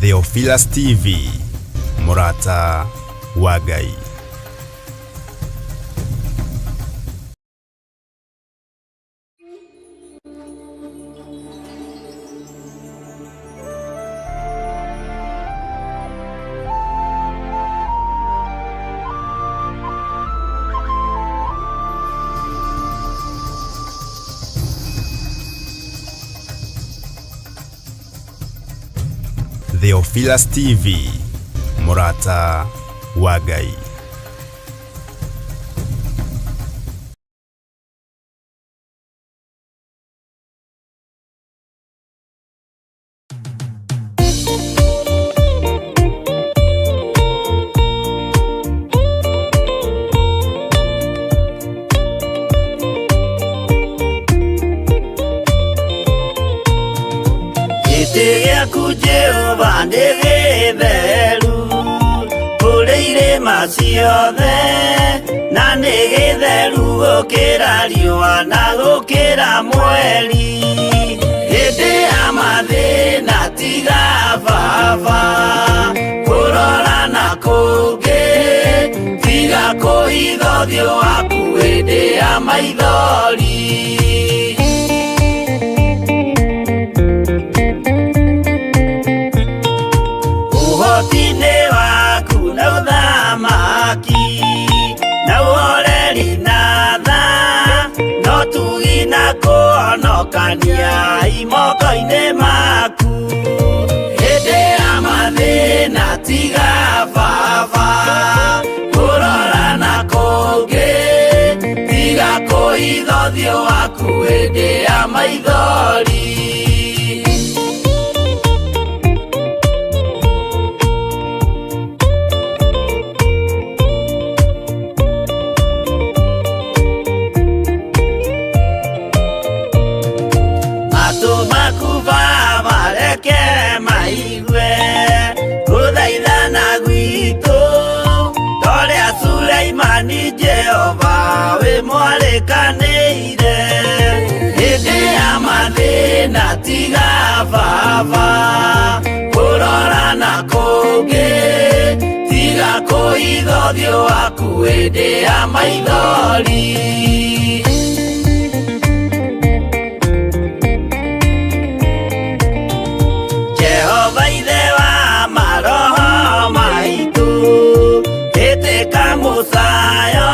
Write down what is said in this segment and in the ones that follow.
Theophilus TV, Murata wa Ngai. Theophilus TV, Murata wa Ngai. Jehova nĩgĩtheru kũrĩ irĩma ciothe, na nĩgĩtheru gũkĩra riũa na gũkĩra mweri. Hĩndĩ ya mathĩna tiga baba kũrora na kũngĩ, tiga kũhitha ũthiũ waku hĩndĩ ya maithori. Kũhonokania moko-inĩ maku hĩndĩ ya mathĩna tiga baba kũrora na kũngĩ, tiga kũhitha ũthiũ waku hĩndĩ ya maithori. Jehova wĩ mwarĩkanĩire hĩndĩ ya mathĩna tiga baba kũrora na kũngĩ, tiga kũhitha ũthiũ waku hĩndĩ ya maithori. Jehova ithe wa maroho maitũ, ĩtĩka mũcayo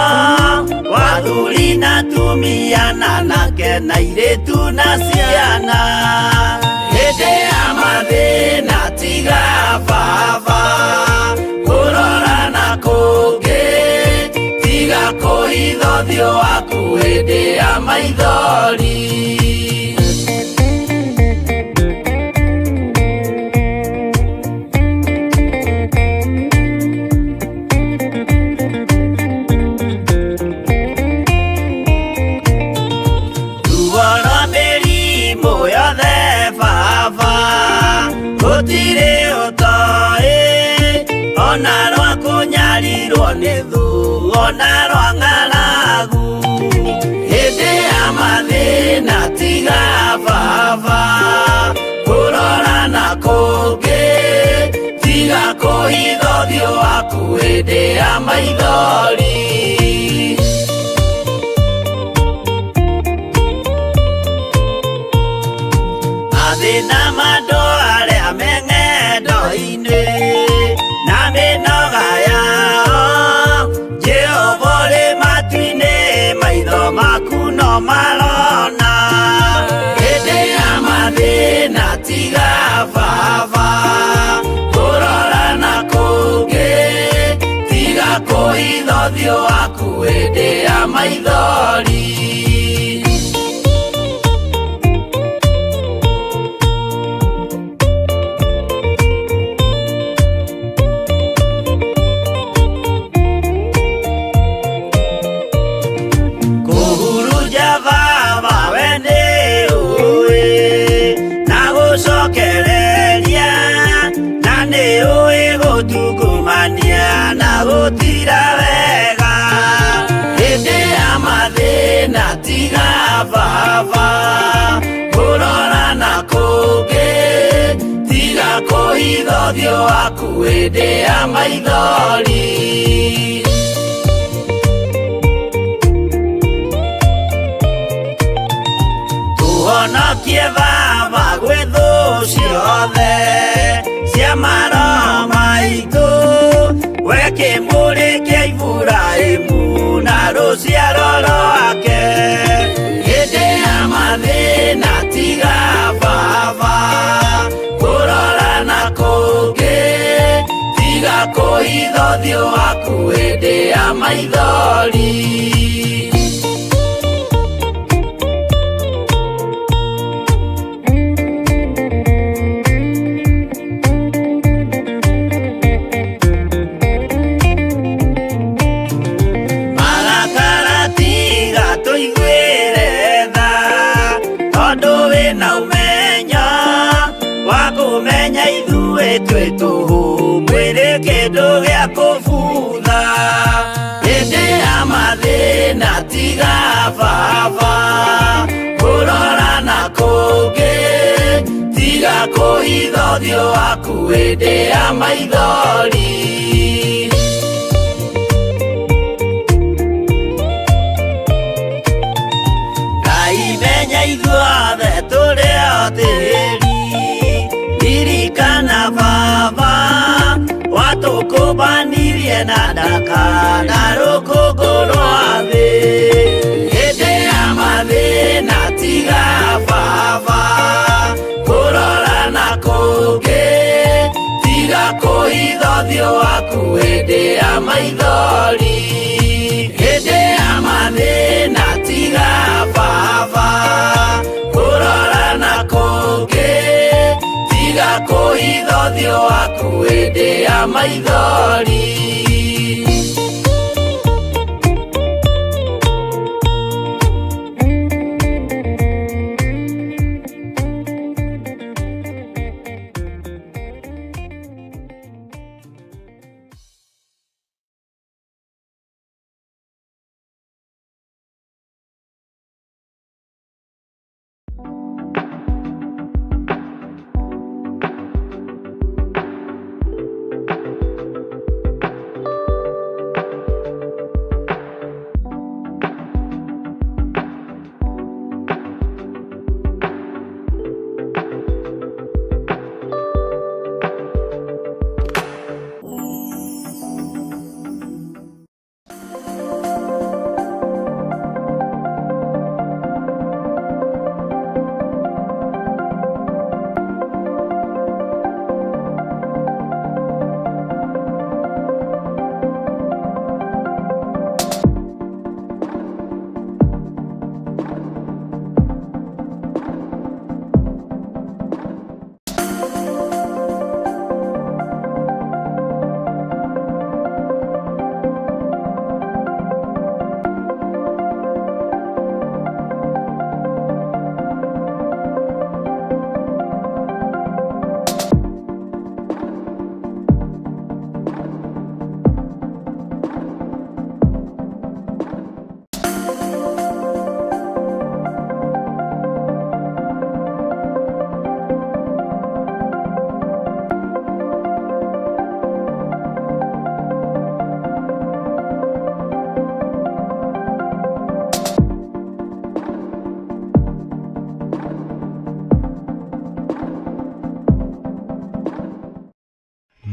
wathuri na atumia na anake na airĩtu na ciana, hĩndĩ ya mathĩna tiga baba kũrora na kũngĩ, tiga kũhitha ũthiũ waku hĩndĩ ya maithori. Gũtirĩ ũtoĩ ona rwa kũnyarirwo nĩ thu ona rwa ng'aragu, hĩndĩ ya mathĩna tiga baba kũrora na kũngĩ, tiga kũhitha ũthiũ waku hĩndĩ ya maithori. Mathĩna mandũ arĩa me ng'endo-inĩ na mĩnoga yao, Jehova ũrĩ matu-inĩ maitho maku no marona, hĩndĩ ya mathĩna tiga baba kũrora na kũngĩ, tiga kũhitha ũthiũ waku hĩndĩ ya maithori. Gũtira wega hĩndĩ ya mathĩna kũhitha ũthiũ waku hĩndĩ ya maithori. Tũhonokie Baba gwĩ thũ ciothe cia maroho maitũ, we kĩmũrĩ kĩa Iburahĩmu na rũciaro rwake. Hĩndĩ ya mathĩna tiga Baba kũrora na kũngĩ, tiga kũhitha ũthiũ waku hĩndĩ ya maithori. Twĩ tũhũ mwĩrĩ kĩndũ gĩa kũbutha, hĩndĩ ya mathĩna tiga Baba kũrora na kũngĩ, tiga kũhitha ũthiũ waku hĩndĩ ya maithori. Ngai menya ithuothe tũrĩ o tĩri, ririkana Baba watũkũmbanirie na ndaka na rũkũngũ rwa thĩ. Hĩndĩ ya mathĩna tiga Baba kũrora na kũngĩ, tiga kũhitha ũthiũ waku hĩndĩ ya maithori. Hĩndĩ ya mathĩna tiga Baba kũrora na kũngĩ, tiga kũhitha ũthiũ waku hĩndĩ ya maithori.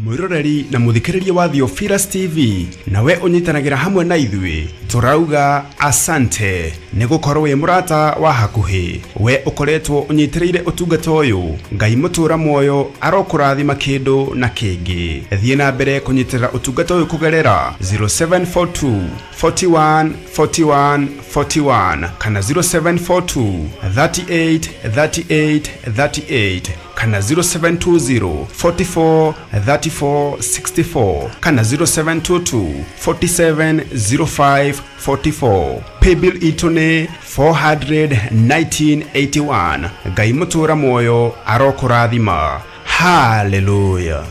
mwiroreri na muthikiriria wa Theophilus TV nawe unyitanagira hamwe na ithui turauga asante ni gukorwo wi murata wa hakuhi we ukoretwo unyitireire utungata uyu ngai mutura moyo arokurathima kindu na kingi thie na mbere kunyitirira utungata uyu kugerera 0742 41 41 41 kana 0742 38 38 38 kana 0720 44 34 64 kana 0722 47 05 44 paybill itone 41981 ngai mutura moyo arokurathima hallelujah.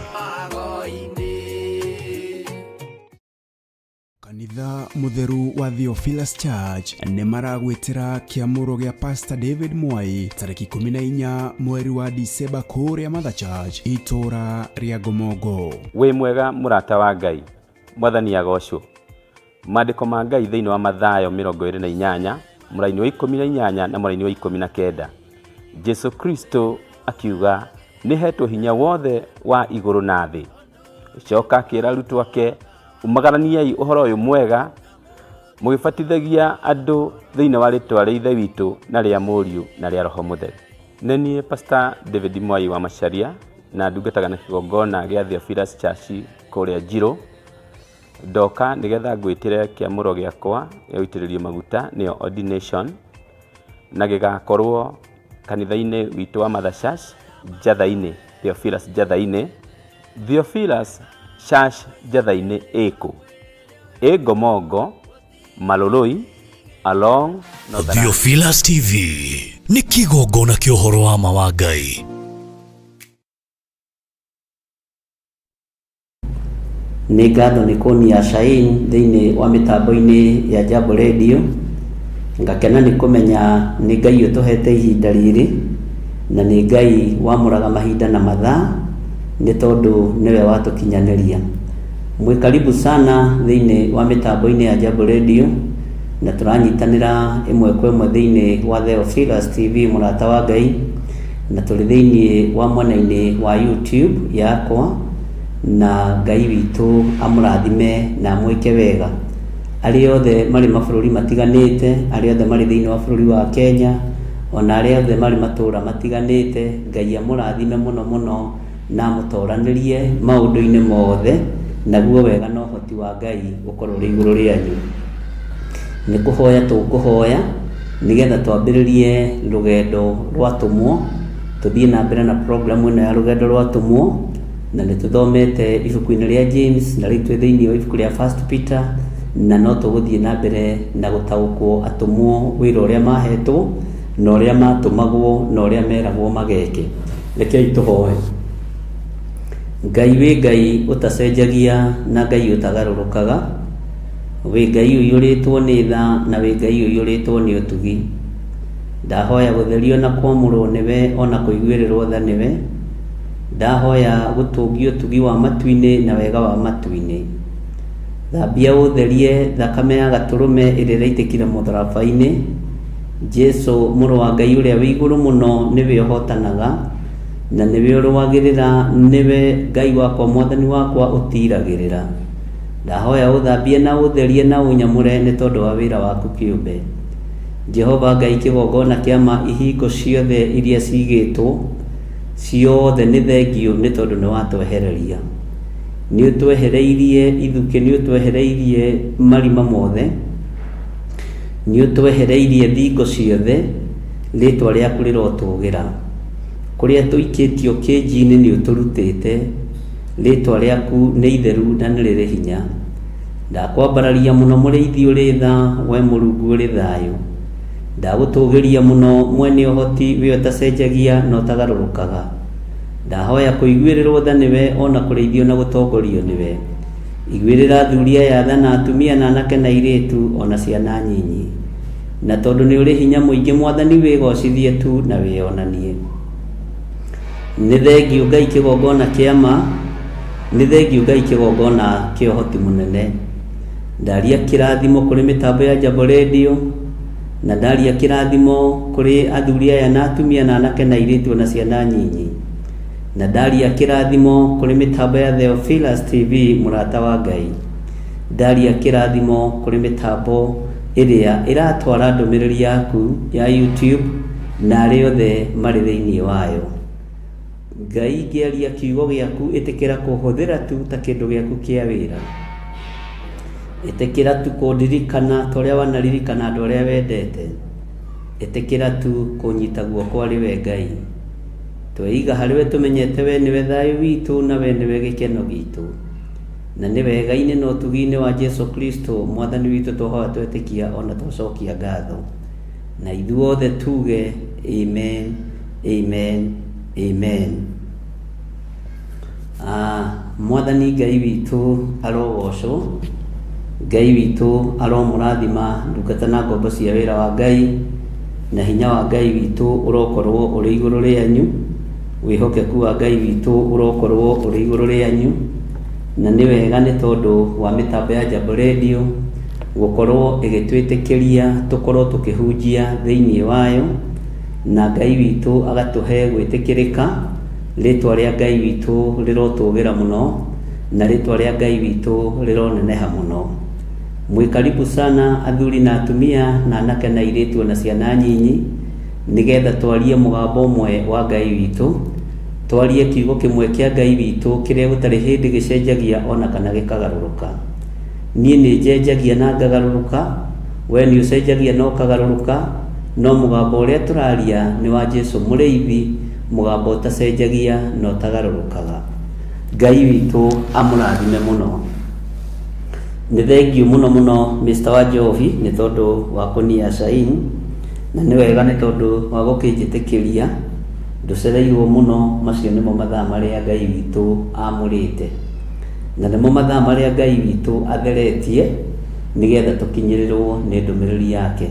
Kanitha mutheru wa Theophilus Church nĩ maragwĩtĩra kĩamũro gĩa Pastor David Mwai tarĩki 14 mweri wa December kũrĩa Mother Church itũra rĩa Gomongo. Wĩ mwega mũrata wa Ngai, Mwathani agocwo. Maandĩko ma Ngai thĩinĩ wa Mathayo 28 mũraini wa 18 na mũraini wa 19. Jesu Kristo akiuga nĩhetwo hinya wothe wa igũrũ na thĩ. Coka akĩra arutwo ake, umagaraniai ũhoro ũyũ mwega mũgĩbatithagia andũ thĩinĩ wa rĩĩtwa rĩa Ithe witũ na rĩa Mũriũ na rĩa Roho Mũtheru. Nĩ niĩ Pastor David Mwai wa Macharia na ndungataga na kĩgongona gĩa Theophilus Church kũrĩa Njiro. Ndoka nĩgetha ngwĩtĩre kĩamũro gĩakwa gĩa gũitĩrĩrio maguta nĩyo ordination, na gĩgakorwo kanitha-inĩ witũ wa Mother Church Njatha-inĩ, Theophilus Njatha-inĩ. Theophilus Church Njatha-inĩ ĩkũ? Gomongo, Maloloi, along Northern. Theophilus TV nĩ kĩgongona kĩa ũhoro wa ma wa Ngai. Nĩ ngatho nĩ kũnia Shain thĩinĩ wa mĩtambo-inĩ ya Jambo Radio. Ngakena nĩ kũmenya nĩ Ngai ũtũhete ihinda rĩrĩ na nĩ Ngai wamũraga mahinda na mathaa, nĩ tondũ nĩwe watũkinyanĩria. Mwĩ karibu sana thĩinĩ wa mĩtambo-inĩ ya Jambo Radio, na tũranyitanĩra ĩmwe kwa ĩmwe thĩinĩ wa Theophilus TV mũrata wa Ngai, na tũrĩ thĩinĩ wa mwena-inĩ wa YouTube yakwa, na Ngai witũ amũrathime na amwĩke wega. Arĩa othe marĩ mabũrũri matiganĩte, arĩa othe marĩ thĩinĩ wa bũrũri wa Kenya, ona arĩa othe marĩ matũũra matiganĩte, Ngai amũrathime mũno mũno na amũtoranĩrie maũndũ-inĩ mothe, naguo wega na ũhoti wa Ngai ũkorwo ũrĩ igũrũ rĩanyu. Nĩ kũhoya tũkũhoya nĩgetha twambĩrĩrie rũgendo rwa tũmwo, tũthiĩ na mbere na program ĩno ya rũgendo rwa tũmwo, na nĩ tũthomete ibuku-inĩ rĩa James na rĩu twĩ thĩinĩ wa ibuku rĩa 1 Peter, na no tũgũthiĩ na mbere na gũtaũkwo atũmwo wĩra ũrĩa mahetwo na ũrĩa matũmagwo na ũrĩa meragwo mageke. Rekei tũhoe. Ngai wĩ Ngai ũtacenjagia na Ngai ũtagarũrũkaga, wĩ Ngai ũiyũrĩtwo nĩ tha na wĩ Ngai ũiyũrĩtwo nĩ ũtugi. Ndahoya gũtherio na kwamũrwo nĩwe ona kũiguĩrĩrwo tha nĩwe. Ndahoya gũtũngio ũtugi wa matu-inĩ na wega wa matu-inĩ. Thambia ũtherie thakame ya gatũrũme ĩrĩa ĩraitĩkire mũtharaba-inĩ. Jesu mũrũ wa Ngai ũrĩa wĩ igũrũ mũno nĩwe ũhotanaga na nĩwe ũrũagĩrĩra, nĩwe Ngai wakwa Mwathani wakwa ũtiragĩrĩra. Ndahoya ũthambie na ũtherie na ũnyamũre nĩ tondũ wa wĩra waku kĩũmbe. Jehova Ngai kĩgongona kĩa ma ihingo ciothe iria cigĩtwo ciothe nĩ thengio nĩ tondũ nĩ watwehereria. Nĩ ũtwehereirie ithuki, nĩ ũtwehereirie marima mothe, nĩ ũtwehereirie thingo ciothe, rĩtwa rĩaku rĩrotũgĩra. Kũrĩa tũikĩtio kĩnji-inĩ nĩ ũtũrutĩte, rĩtwa rĩaku nĩ itheru na nĩ rĩrĩ hinya. Ndakwambararia mũno mũrĩithi ũrĩ tha, we Mũrungu ũrĩ thayũ. Ndagũtũgĩria mũno mwene ũhoti, we ũtacenjagia na ũtagarũrũkaga. Ndahoya kũiguĩrĩrwo tha nĩwe, ona kũrĩithio na gũtongorio nĩwe. Iguĩrĩra athuri aya tha na atumia na anake na airĩtu ona ciana nyinyi, na tondũ nĩ ũrĩ hinya mũingĩ Mwathani wĩgocithie tu na wĩonanie. Nĩ thengio Ngai kĩgongona kĩa ma, nĩ thengio Ngai kĩgongona kĩa ũhoti mũnene. Ndaria kĩrathimo kũrĩ mĩtambo ya Jambo Radio, na ndaria kĩrathimo kũrĩ athuri aya na atumia na anake na airĩtu na ciana nyinyi, na ndaria kĩrathimo kũrĩ mĩtambo ya Theophilus TV mũrata wa Ngai. Ndaria kĩrathimo kũrĩ mĩtambo ĩrĩa ĩratwara ndũmĩrĩri yaku ya YouTube na arĩa othe marĩ thĩinĩ wayo. Ngai ngĩaria kiugo gĩaku, ĩtĩkĩra kũhũthĩra tu ta kĩndũ gĩaku kĩa wĩra. Ĩtĩkĩra tu kũndirikana ta ũrĩa wanaririkana andũ arĩa wendete. Ĩtĩkĩra tu kũnyita guoko arĩ we Ngai. Tweiga harĩ we tũmenyete we nĩwe thayũ witũ na we nĩwe gĩkeno gitũ, na nĩ wega-inĩ na ũtugi-inĩ wa Jesu Kristo Mwathani witũ tũhoya twetĩkia ona tũcokia ngatho, na ithuothe tuge amen, amen, amen. Mwathani Ngai witũ arogocwo. Ngai witũ aromũrathima ndungata na ngombo cia wĩra wa Ngai, na hinya wa Ngai witũ ũrokorwo ũrĩ igũrũ rĩanyu, wĩhokeku wa Ngai witũ ũrokorwo ũrĩ igũrũ rĩanyu, na nĩ wega nĩ tondũ wa mĩtambo ya Jambo Radio gũkorwo ĩgĩtwĩtĩkĩria tũkorwo tũkĩhunjia thĩinĩ wayo, na Ngai witũ agatũhe gwĩtĩkĩrĩka. Rĩtwa rĩa Ngai witũ rĩrotũgĩra mũno, na rĩtwa rĩa Ngai witũ rĩroneneha mũno. Mwĩkaribu sana athuri na atumia na anake na airĩtu na ciana nyinyi, nĩgetha twarie mũgambo ũmwe wa Ngai witũ, twarie kiugo kĩmwe kĩa Ngai witũ kĩrĩa gũtarĩ hĩndĩ gĩcenjagia ona kana gĩkagarũrũka. Niĩ nĩ njenjagia na ngagarũrũka, we nĩ ũcenjagia na ũkagarũrũka, no mũgambo ũrĩa tũraria nĩ wa Jesũ mũrĩithi, mũgambo ũtacenjagia na ũtagarũrũkaga. Ngai witũ amũrathime mũno. Nĩ thengiũ mũno Mr. Wanjohi nĩ tondũ wa kũnia saini, na nĩ wega nĩ tondũ wa gũkĩnjĩtĩkĩria. Ndũcereirwo mũno, macio nĩmo mathaa marĩa Ngai witũ amũrĩte, na nĩmo mathaa marĩa Ngai witũ atheretie nĩgetha tũkinyĩrĩrwo nĩ ndũmĩrĩri yake.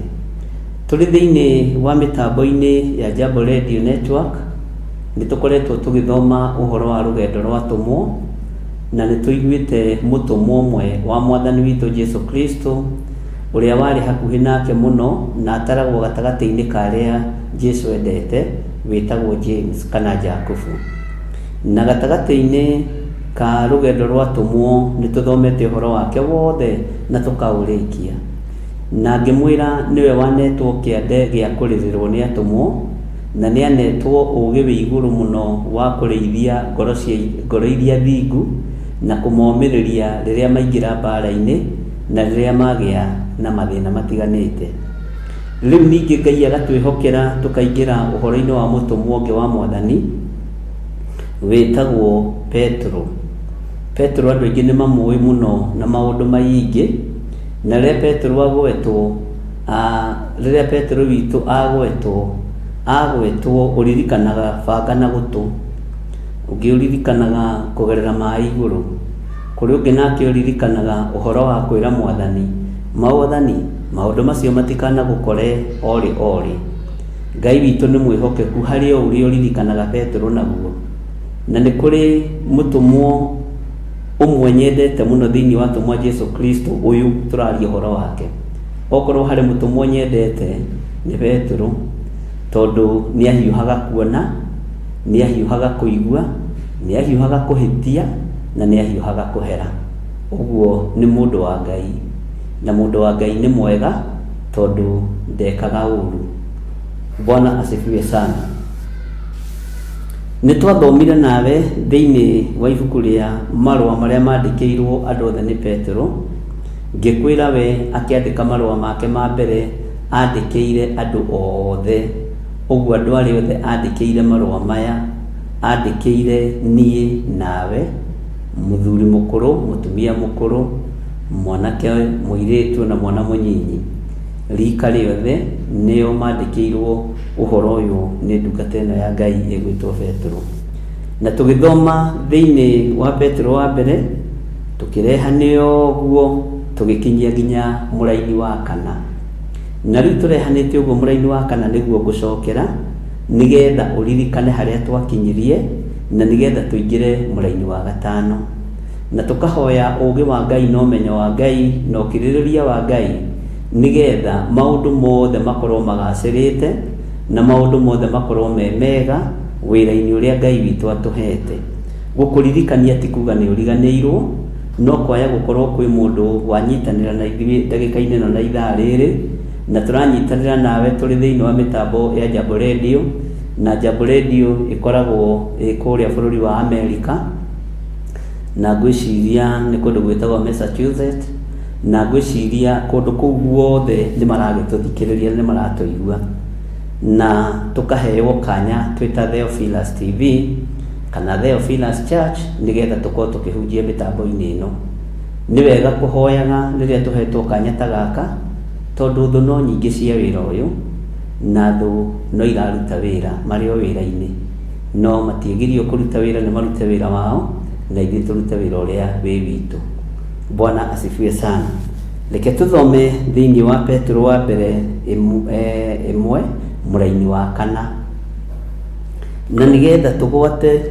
Tũrĩ thĩinĩ wa mĩtambo-inĩ ya Jambo Radio Network, nĩ tũkoretwo tũgĩthoma ũhoro wa rũgendo rwa tũmwo, na nĩ tũiguĩte mũtũmwo ũmwe wa Mwathani witũ Jesũ Kristo, ũrĩa warĩ hakuhĩ nake mũno na ataragwo gatagatĩ-inĩ ka arĩa Jesũ endete, wĩtagwo James kana Jakubu. Na gatagatĩ-inĩ ka rũgendo rwa tũmwo nĩ tũthomete ũhoro wake wothe na tũkaũrĩkia, na ngĩmwĩra nĩwe wanetwo kĩande gĩa kũrĩrĩrwo nĩ atũmwo, na nĩ anetwo ũũgĩ wĩ igũrũ mũno wa kũrĩithia ngoro iria thingu na kũmomĩrĩria rĩrĩa maingĩra mbara-inĩ na rĩrĩa magĩa na mathĩna matiganĩte. Rĩu ningĩ Ngai agatwĩhokera tũkaingĩra ũhoro-inĩ wa mũtũmwo ũngĩ wa Mwathani wĩtagwo Petro. Petro andũ aingĩ nĩ mamũĩ mũno na maũndũ maingĩ, na rĩrĩa Petro agwetwo, rĩrĩa Petro witũ agwetwo ũririkanaga banga na gũtũ, ũngĩ ũririkanaga kũgerera maĩ igũrũ, kũrĩ ũngĩ nake ũririkanaga ũhoro wa kwĩra Mwathani, Mwathani, maũndũ macio matikanagũkore orĩ. Ngai witũ nĩ mwĩhokeku harĩ o ũrĩa ũririkanaga Petro naguo, na nĩ kũrĩ mũtũmwo ũmwe nyendete mũno thĩinĩ wa tũmwo Jesũ Kristo ũyũ tũraria ũhoro wake. Okorwo harĩ mũtũmwo nyendete nĩ Petro, tondũ nĩ ahiũhaga kuona, nĩ ahiũhaga kũigua, nĩ ahiũhaga kũhĩtia, na nĩ ahiũhaga kũhera. Ũguo nĩ mũndũ wa Ngai, na mũndũ wa Ngai nĩ mwega tondũ ndekaga ũru. Bwana asifiwe sana. Nĩ twathomire nawe thĩinĩ wa ibuku rĩa marũa marĩa mandĩkĩirwo andũ othe nĩ Petro, ngĩkwĩra we akĩandĩka marũa make ma mbere andĩkĩire andũ othe. Ũguo andũ arĩa othe andĩkĩire marũa maya, andĩkĩire niĩ nawe, mũthuri mũkũrũ, mũtumia mũkũrũ, mwanake mũirĩtu na mwana mũnyinyi, rika rĩothe nĩo mandĩkĩirwo ũhoro ũyũ nĩ ndungata ĩno ya Ngai ĩgwĩtwo Petro. Na tũgĩthoma thĩinĩ wa Petro wa mbere, tũkĩrehanĩra ũguo tũgĩkinyia nginya mũraini wa kana. Na rĩu tũrehanĩte ũguo mũraini wa kana nĩguo ngũcokera, nĩgetha ũririkane harĩa twakinyirie, na nĩgetha tũingĩre mũraini wa gatano, na tũkahoya ũũgĩ wa Ngai na ũmenyo wa Ngai na ũkirĩrĩria wa Ngai, nĩgetha maũndũ mothe makorwo magacĩrĩte na maũndũ mothe makorwo me mega wĩra-inĩ ũrĩa Ngai witũ atũhete. Gũkũririkania ti kuga nĩ ũriganĩirwo, no kwaya gũkorwo kwĩ mũndũ wanyitanĩra na ithuĩ ndagĩka-inĩ ĩno na ithaa rĩrĩ, na tũranyitanĩra nawe tũrĩ thĩinĩ wa mĩtambo ya Jambo Radio, na Jambo Radio ĩkoragwo kũrĩa bũrũri wa Amerika, na ngwĩciria nĩ kũndũ gwĩtagwo Massachusetts, na ngwĩciria kũndũ kũu guothe nĩ maragĩtũthikĩrĩria, nĩ maratũigua, na tũkaheo kanya twĩta Theophilus TV kana Theophilus Church, nĩgetha tũkorwo tũkĩhunjia mĩtambo-inĩ ĩno. Nĩ wega kũhoyaga rĩrĩa tũhetwo kanya ta gaka, tondũ thũ no nyingĩ cia wĩra ũyũ, na thũ no iraruta wĩra marĩ o wĩra-inĩ, no matiagĩrio kũruta wĩra, nĩ marute wĩra wao, na ithuĩ tũrute wĩra ũrĩa wĩ witũ. Bwana asifiwe sana. Reke tuthome thiini wa Petro wa mbere imwe muraini wa 4 na nigetha tugwate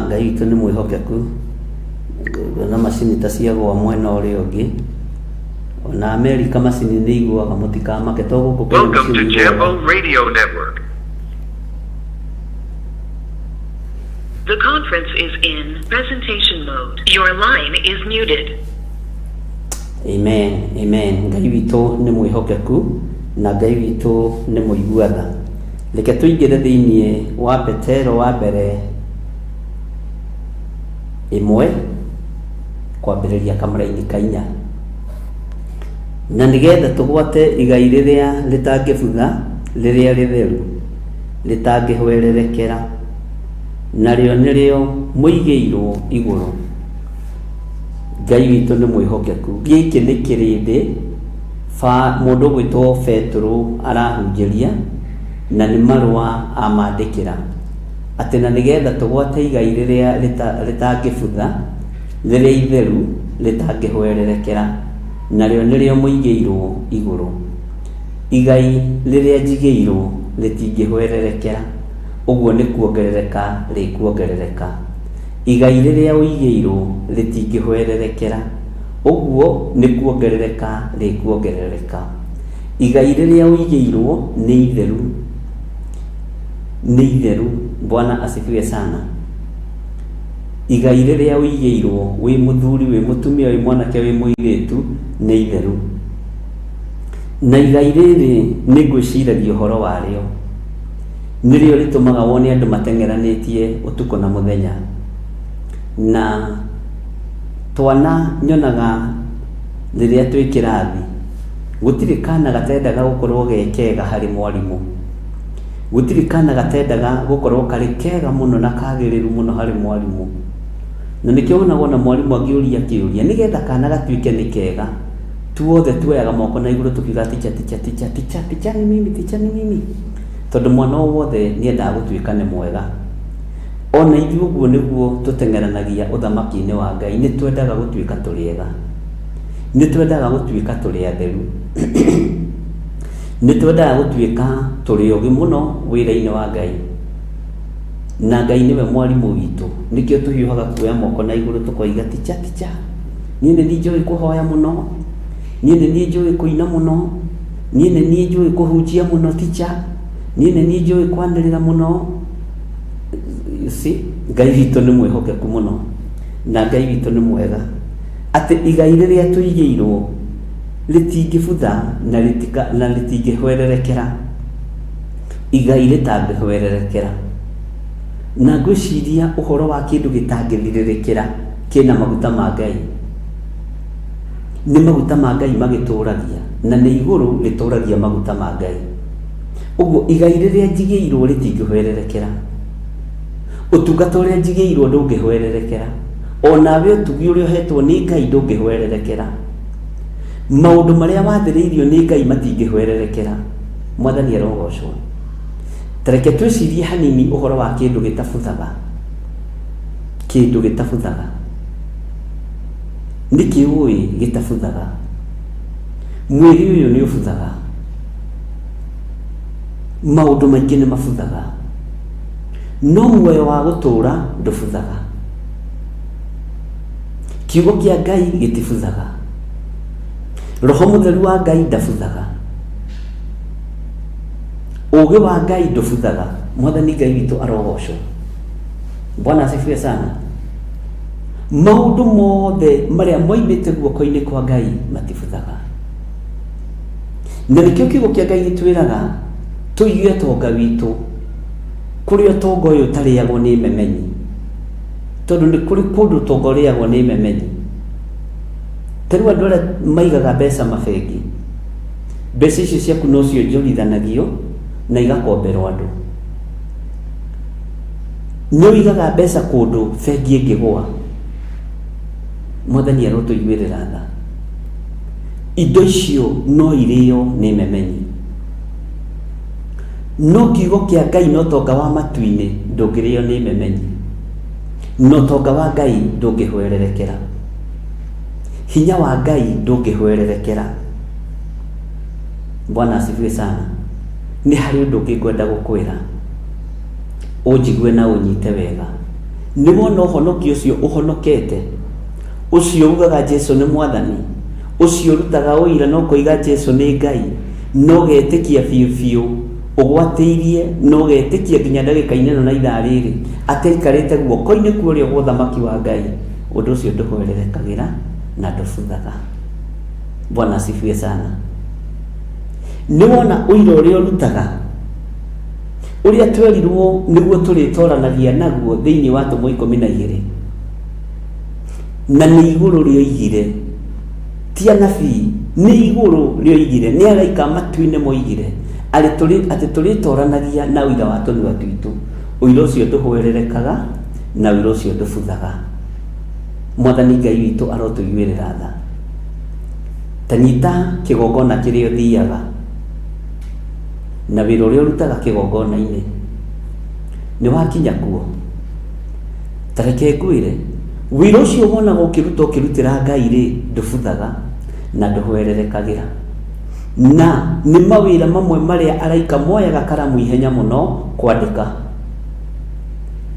Ngai witũ nĩ mwĩhokeku na macini ta ciagwa mwena ũrĩa ũngĩ ona Amerika macini nĩ iguaga mũtikamake to gũkũ kwĩ Welcome to Jambo Radio Network. The conference is in presentation mode. Your line is muted. Amen, amen. Ngai witũ nĩ mwĩhokeku na Ngai witũ nĩ mũiguatha. Reke tũingĩre thĩinĩ wa Petero wa mbere imwe kwambĩrĩria kamũraini ka 4 na nigetha tũgwate igai rĩrĩa rĩtangĩbutha rĩrĩa rĩtheru rĩtangĩhwererekera narĩo nĩrĩo mũigĩirwo igũrũ. Ngai witũ nĩ mwĩhokeku. Gĩkĩ nĩ kĩrĩndĩ mũndũ gwĩtwo Petro arahunjĩria na nĩ marũa amandĩkĩra atĩ na nigetha tũgwate igai rĩrĩa rĩtangĩbutha rĩrĩa itheru rĩtangĩhwererekera narĩo nĩrĩo mũigĩirwo igũrũ. Igai rĩrĩa njigĩirwo rĩtingĩhwererekera, ũguo nĩ kuongerereka rĩkuongerereka. Igai rĩrĩa ũigĩirwo rĩtingĩhwererekera, ũguo nĩ kuongerereka rĩkuongerereka. Igai rĩrĩa ũigĩirwo nĩ itheru, nĩ itheru. Bwana asifiwe sana. Igai rĩrĩa ũigĩirwo wĩ mũthuri wĩ mũtumia wĩ mwanake wĩ mũirĩtu nĩ itheru, na igai rĩrĩ nĩ ngwĩciragia ũhoro warĩo nĩrĩo rĩtũmaga wone andũ mateng'eranĩtie ũtukũ na mũthenya. Na twana nyonaga rĩrĩa twĩ kĩrathi gũtirĩ kana gatendaga gũkorwo gekega harĩ mwarimũ, gũtirĩ kana gatendaga gũkorwo karĩ kega mũno na kagĩrĩru mũno harĩ mwarimũ. Na nĩkĩo wonaga ona mwarimũ angĩũria kĩũria nĩgetha kana gatuĩke nĩ kega, tuothe tuoyaga moko na igũrũ tukiuga ticha ni mimi, tondũ mwana wothe nĩendaga gũtuĩka nĩ mwega. Ona ithuĩ ũguo nĩguo tũteng'eranagia ũthamaki-inĩ wa Ngai. Nĩ twendaga gũtuĩka tũrĩega, nĩ twendaga gũtuĩka tũrĩ atheru nĩ twendaga gũtuĩka tũrĩ ũgĩ mũno wĩra-inĩ wa Ngai, na Ngai nĩwe mwarimũ witũ. Nĩkĩo tũhiũhaga kuoya moko na igũrũ tũkoiga ticha niĩ nĩ njũĩ kũhoya mũno, niĩ nĩ njũĩ kũina mũno, niĩ nĩ njũĩ kũhunjia mũno ticha, niĩ nĩ njũĩ kwanĩrĩra mũno. Ngai witũ nĩ mwĩhokeku mũno na Ngai witũ nĩ mwega, atĩ igai rĩrĩa tũigĩirwo rĩtingĩbutha na rĩtingĩhwererekera. Igai rĩtangĩhwererekera, na ngwĩciria ũhoro wa kĩndũ gĩtangĩthirĩrĩkĩra kĩna maguta ma Ngai. Nĩ maguta ma Ngai magĩtũragia na nĩ igũrũ rĩtũragia maguta ma Ngai. Ũguo igai rĩrĩa njigĩirwo rĩtingĩhwererekera, ũtungata ũrĩa njigĩirwo ndũngĩhwererekera, onawe ũtugi ũrĩa ũhetwo nĩ Ngai ndũngĩhwererekera, maũndũ marĩa wathĩrĩirio nĩ Ngai matingĩhwererekera. Mwathani arogocwo. Tareke twĩcirie hanini ũhoro wa kĩndũ gĩtabuthaga. Kĩndũ gĩtabuthaga nĩkĩ ũĩ gĩtabuthaga? Mwĩrĩ ũyũ nĩ ũbuthaga, maũndũ maingĩ nĩ mabuthaga, no muoyo wa gũtũũra ndũbuthaga. Kiugo kĩa Ngai gĩtibuthaga, Roho Mũtheru wa Ngai ndabuthaga, ũũgĩ wa Ngai ndũbuthaga. Mwathani Ngai witũ arogocwo. Bwana asifiwe sana. Maũndũ mothe marĩa moimĩte guoko-inĩ kwa Ngai matibuthaga, na nĩkĩo kiugo kĩa Ngai gĩtwĩraga tũige ũtonga witũ kũrĩ ũtonga ũyũ ũtarĩagwo nĩ memenyi, tondũ nĩ kũrĩ kũndũ ũtonga ũrĩagwo nĩ memenyi. Tarĩu andũ arĩa maigaga mbeca mabengi, mbeca icio ciaku no cionjorithanagio na igakomberwo andũ. Nĩ ũigaga mbeca kũndũ bengi ĩngĩgũa, Mwathani arotũiguĩrĩra tha. Indo icio no irĩo nĩ memenyi, no kiugo kĩa Ngai no ũtonga wa matu-inĩ ndũngĩrĩo nĩ memenyi, no ũtonga wa Ngai ndũngĩhwererekera. hinya wa Ngai ndũngĩhwererekera. Bwana asifiwe sana. Nĩ harĩ ũndũ ũngĩ ngwenda gũkwĩra, ũnjigue na ũnyite wega. Nĩ wona ũhonokio ũcio ũhonokete, ũcio ugaga Jesu nĩ mwathani, ũcio rutaga ũira no koiga Jesu nĩ Ngai, no getĩkia biũ ũgwatĩirie, no getĩkia nginya ndagĩka-inĩ na ithaa rĩrĩ ataikarĩte guoko-inĩ kuoria gwa ũthamaki wa Ngai, ũndũ ũcio ndũhwererekagĩra na ndũbuthaga. Bwana asifiwe sana. Nĩ wona ũira ũrĩa ũrutaga, ũrĩa twerirwo nĩguo tũrĩtwaranagia naguo thĩinĩ wa Atũmwo 12, na nĩ igũrũ rĩoigire, ti anabii, nĩ igũrũ rĩoigire, nĩ araika matu-inĩ moigire atĩ tũrĩtwaranagia na ũira wa tũnua twitũ. Ũira ũcio ndũhwererekaga na ũira ũcio ndũbuthaga. Mwathani Ngai witũ arotũiguĩrĩra tha. Ta nyita kĩgongona kĩrĩa ũthiaga na wĩra ũrĩa ũrutaga kĩgongona-inĩ nĩ wakinya kuo. Ta reke ngwĩre, wĩra ũcio wonaga ũkĩrutĩra Ngai rĩ, ndũbuthaga na ndũhwererekagĩra. Na nĩ mawĩra mamwe marĩa araika moyaga karamu ihenya mũno kwandĩka.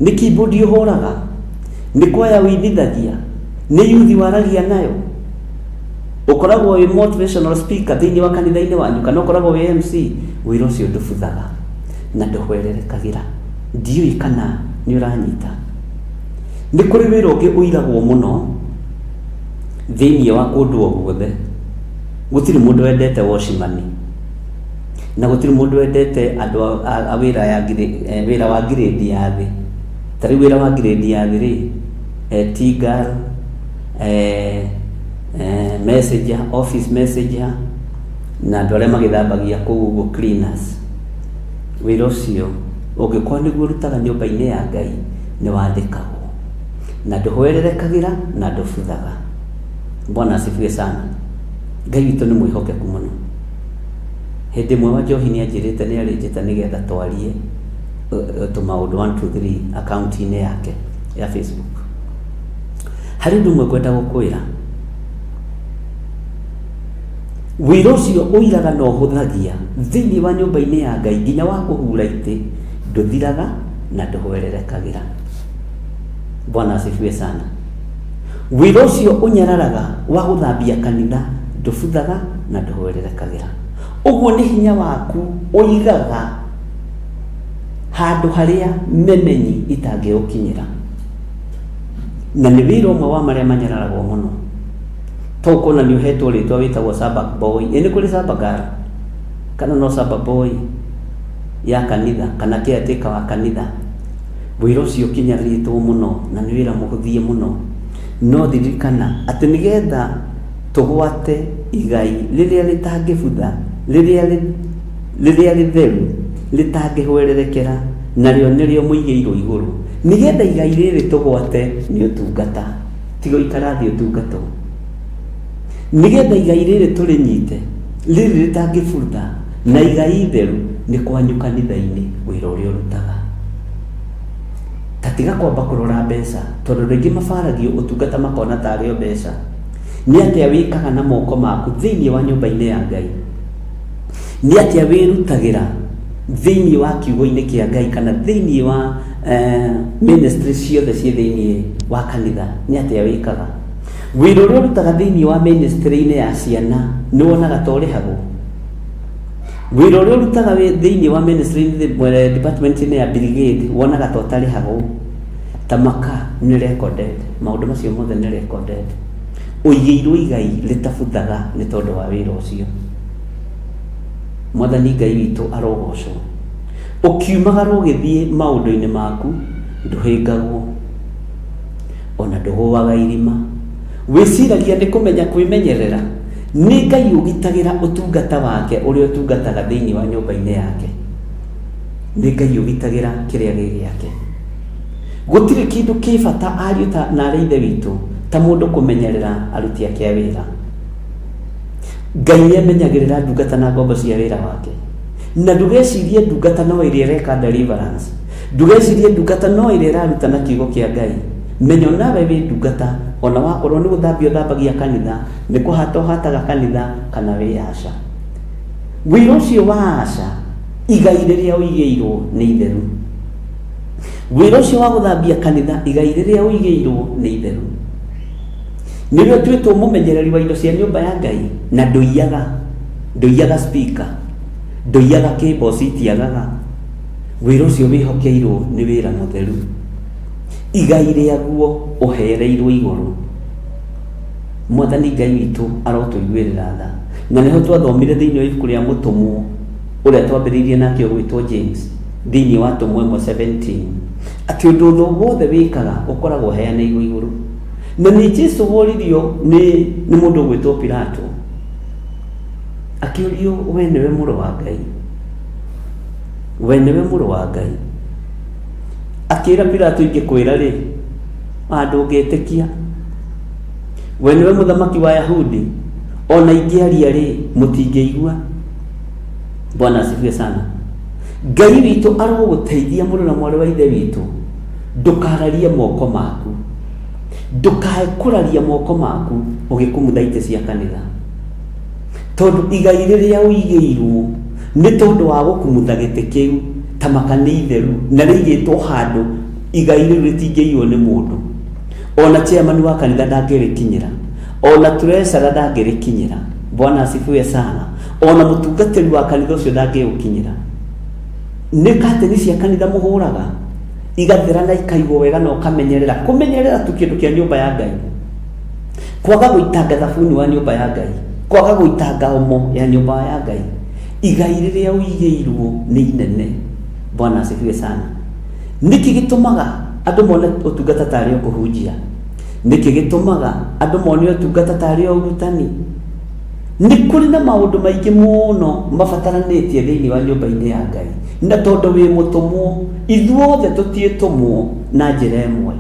Nĩ keyboard ũhũraga, nĩ kwaya wĩinithagia, nĩ yuthi waragia nayo, ũkoragwo wĩ motivational speaker thĩinĩ wa kanitha-inĩ wanyu, kana ũkoragwo wĩ MC. Wĩra ũcio ndũbuthaga na ndũhwererekagĩra. Ndiũĩ kana nĩ ũranyita. Nĩ kũrĩ wĩra ũngĩ ũiragwo mũno thĩinĩ wa kũndũ o guothe. Gũtirĩ mũndũ wendete washimani, na gũtirĩ mũndũ wendete andũ a wĩra wa grade ya thĩ. Ta rĩu wĩra wa grade ya thĩ rĩ, tigal, messenger, office messenger, na andũ arĩa magĩthambagia kũu ũguo cleaners. Wĩra ũcio ũngĩkorwo nĩguo ũrutaga nyũmba-inĩ ya Ngai nĩ wandĩkagwo na ndũhwererekagĩra na ndũbuthaga. Bwana asifiwe sana. Ngai witũ nĩ mwĩhokeku mũno. Hĩndĩ ĩmwe Wanjohi nĩ anjĩrĩte nĩ arĩnjĩta nĩgetha twarie tũmaũndũ 1 2 3 akaunti-inĩ yake ya Facebook. Harĩ ũndũ ũmwe ngwenda gũkwĩra, wĩra ũcio ũiraga na ũhũthagia thĩinĩ wa nyũmba-inĩ ya Ngai nginya wa kũhura itĩ ndũthiraga na ndũhwererekagĩra. Bwana asifiwe sana. Wĩra ũcio ũnyararaga wa gũthambia kanitha ndũbuthaga na ndũhwererekagĩra. Ũguo nĩ hinya waku ũigaga handũ harĩa memenyi itangĩũkinyĩra, na nĩ wĩra ũmwe wa marĩa manyararagwo mũno. To kuona nĩ ũhetwo rĩtwa wĩtagwo Sabbath boy. Nĩ kũrĩ Sabbath girl, kana no Sabbath boy ya kanitha, kana caretaker wa kanitha. Wĩra ũcio ũkinyarĩtwo mũno na nĩ wĩra mũhũthie mũno. No ririkana atĩ nĩgetha tũgwate igai rĩrĩa rĩtangĩbutha, rĩrĩa rĩtheru, rĩtangĩhwererekera, narĩo nĩrĩo mũigĩirwo igũrũ. Nĩgetha igai rĩrĩ tũgwate nĩ ũtungata, tiga ikara thĩ ũtungatwo. Nĩgetha igai rĩrĩ tũrĩnyite, rĩrĩ rĩtangĩbutha na igai theru, nĩ kwanyu kanitha-inĩ wĩra ũrĩa ũrutaga. Tatiga kwamba kũrora mbeca, tondũ rĩngĩ mabaragio ũtungata makona tarĩ o mbeca. Nĩ atĩa wĩkaga na moko maku thĩinĩ wa nyũmba-inĩ ya Ngai? Nĩ atĩa wĩrutagĩra thĩinĩ wa kiugo-inĩ kĩa Ngai, kana thĩinĩ wa ministry ciothe ciĩ thĩinĩ wa kanitha? Nĩ atĩa wĩkaga? Wĩra ũrĩa ũrutaga thĩinĩ wa ministry-inĩ ya ciana nĩ wonaga ta ũrĩhagwo? Wĩra ũrĩa ũrutaga thĩinĩ wa ministry department-inĩ ya brigade wonaga ta ũtarĩhagwo? Ta maka nĩ recorded, maũndũ macio mothe nĩ recorded. Ũigĩirwo igai rĩtabuthaga nĩ tondũ wa wĩra ũcio. Mwathani Ngai witũ arogocwo. Ũkiumagara ũgĩthiĩ maũndũ-inĩ maku ndũhĩngagwo, ona ndũgũaga irima. Wĩciragia nĩ kũmenya kwĩmenyerera. Nĩ Ngai ũgitagĩra ũtungata wake ũrĩa ũtungataga thĩinĩ wa nyũmba-inĩ yake. Nĩ Ngai ũgitagĩra kĩrĩa gĩ gĩake. Gũtirĩ kĩndũ kĩ bata ariũ na arĩ ithe witũ ta mũndũ kũmenyerera aruti ake a wĩra. Ngai nĩ amenyagĩrĩra ndungata na ngombo cia wĩra wake. Na ndũgecirie ndungata no ĩrĩa ĩreka deliverance, ndũgecirie ndungata no ĩrĩa ĩraruta na kiugo kĩa Ngai. menyo nawe wi ndungata ona wakorwo ni guthambia thambagia kanitha ni kuhata hataga kanitha kana wi aca wira ucio wa aca igai riria uigeirwo ni itheru wira ucio wa guthambia kanitha igai riria uigeirwo ni itheru nirio twitwo mumenyereri wa indo cia nyumba ya Ngai na nduiyaga speaker nduiyaga keyboard itiagaga wira ucio wihokeirwo ni wira mutheru igai riaguo uhereirwo iguru Mwathani Ngai witu arotuiguirira tha na niho twathomire thiini wa ibuku ria mutumwo uria twambiriirie nakio gwitwo James thiini wa tumwe 17 ati undu wothe wikaga ukoragwo heanirwo iguru na ni Jesu woririo ni mundu gwitwo Pilato akiurio we niwe muru wa Ngai we niwe muru wa Ngai akira Pilato ingikwira ri andu ngetikia we niwe muthamaki wa Yahudi ona ingiaria ri mutingeigua Bwana asifiwe sana Ngai witu aroguteithia muru na mwari wa ithe witu ndukararie moko maku ndukae kuraria moko maku ugikumutha ite cia kanitha tondu igai riria uigeirwo ni tondu wa gukumutha gite kiu tamakani itheru na rigitwo handu igai riu ritingeirwo ni mundu ona chairman wa kanitha ndangirikinyira ona treasurer ndangirikinyira Bwana asifiwe sana ona mutungatiri wa kanitha ucio ndangirikinyira ni kateni cia kanitha muhuraga igathira na ikaigwo wega na ukamenyerera kumenyerera tu kindu kia nyumba ya Ngai kwaga guitanga thabuni wa nyumba ya Ngai kwaga guitanga omo ya nyumba ya Ngai igai riria uigeirwo ni inene Bwana asifiwe sana niki gitumaga andu mone utungata tari o kuhunjia niki gitumaga andu mone utungata tari o urutani ni kuri na maundu maingi muno mabataranitie thiini wa nyumba-ini ya Ngai na tondu wi mutumwo ithuothe tutietumwo na njira imwe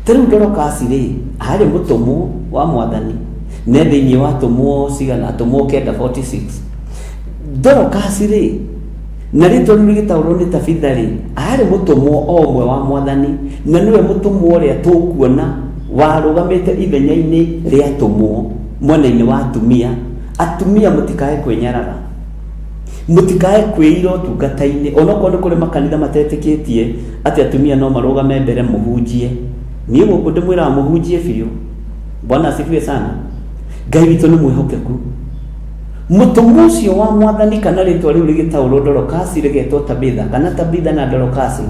tariu Dorcas ri ari mutumwo wa Mwathani ne thiini wa tumwo sigana tumwo kenda 46 Dorcas ri na ritwa riu rigitaurwo ni Tabitha ri ari mutumwo omwe wa Mwathani na niwe mutumwo uria tukuona warugamite ithenya-ini ria tumwo mwena-ini wa atumia mutikae kwenyaraga mutikae kwira utungata-ini onoko ni kuri makanitha matetikitie ati atumia no marugame mbere muhunjie ni guku ndimwira muhunjie biu Bwana asifiwe sana Ngai witu ni mwihokeku mutumwo ucio wa Mwathani kana ritwa riu rigitaurwo Dorcas rigetwo Tabitha kana Tabitha na Dorcas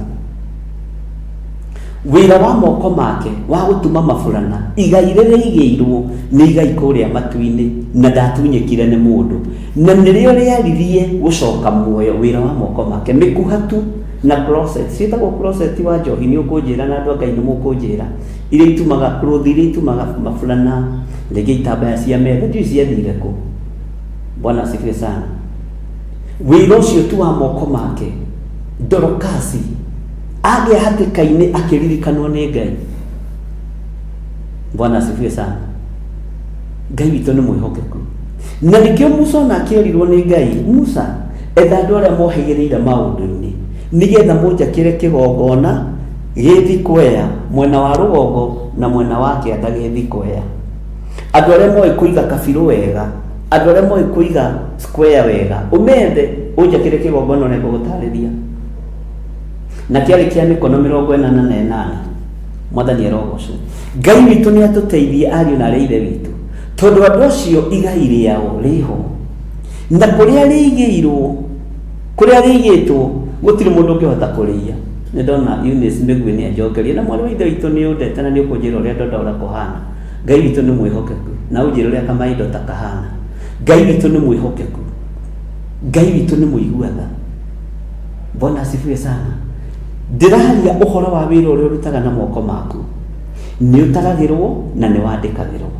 wira wa moko make wa gutuma mafurana igai riria igeirwo ni igai kuria matu-ini na ndatunyekire ni mundu na nirio riaririe gucoka muoyo wira wa moko make mikuhatu na closet sitagwo closet wa njohi ni ukunjira na andu Ngai ni mukunjira iria itumaga clothi iria itumaga mafurana rigi itambaya cia metha ndio ciathire ku Bwana asifiwe sana wira ucio tu wa moko make Dorcas age hatikaine akiririkanwo ni Ngai Bwana asifiwe sana Ngai witu ni mwihokeku na nikio Musa na akirirwo ni Ngai Musa etha andu aria mohegereire maundu-ini nigetha munjakire kigongona githikweya mwena wa rugongo na mwena wa kianda githikweya andu aria moi kuiga kabiru wega andu aria moi kuiga square wega umende unjakire kigongona ne gutariria na kiari kia mikono 48 Mwathani arogocwo Ngai witu ni atuteithie ariu na aria witu tondu andu acio igai riao riho na kuria rigeirwo kuria rigitwo gutiri mundu ngihota kuria ni ndona Eunice Migwi ni ajokeria na mwari wa ithe witu ni udete na ni ukunjira uria ndonda kuhana Ngai witu ni mwihokeku na unjira uria kama indo ta kahana Ngai witu ni mwihokeku Ngai witu ni muiguatha Bwana asifiwe sana ndiraharia uhoro wa wira uria urutaga na moko maku ni utagagirwo na ni wandikagirwo